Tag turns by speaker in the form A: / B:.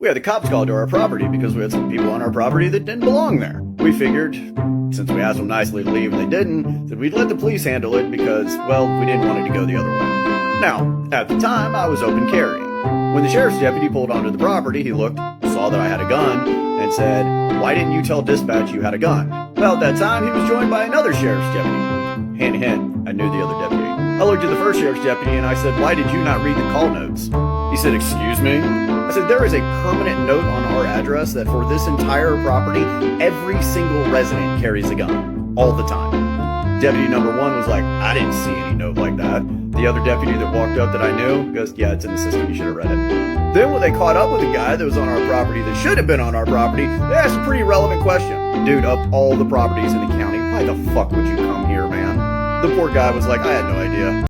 A: We had the cops called to our property because we had some people on our property that didn't belong there. We figured, since we asked them nicely to leave and they didn't, that we'd let the police handle it because, well, we didn't want it to go the other way. Now, at the time, I was open carrying. When the sheriff's deputy pulled onto the property, he looked, saw that I had a gun, and said, "Why didn't you tell dispatch you had a gun?" Well, at that time, he was joined by another sheriff's deputy. Hint, hint, I knew the other deputy. I looked at the first sheriff's deputy and I said, "Why did you not read the call notes?" He said, "Excuse me?" I said, "There is a permanent note on our address that for this entire property, every single resident carries a gun. All the time." Deputy number one was like, "I didn't see any note like that." The other deputy that walked up that I knew goes, "Yeah, it's in the system, you should have read it." Then when they caught up with the guy that was on our property that should have been on our property, they asked a pretty relevant question. "Dude, of all the properties in the county, why the fuck would you come here, man?" The poor guy was like, "I had no idea."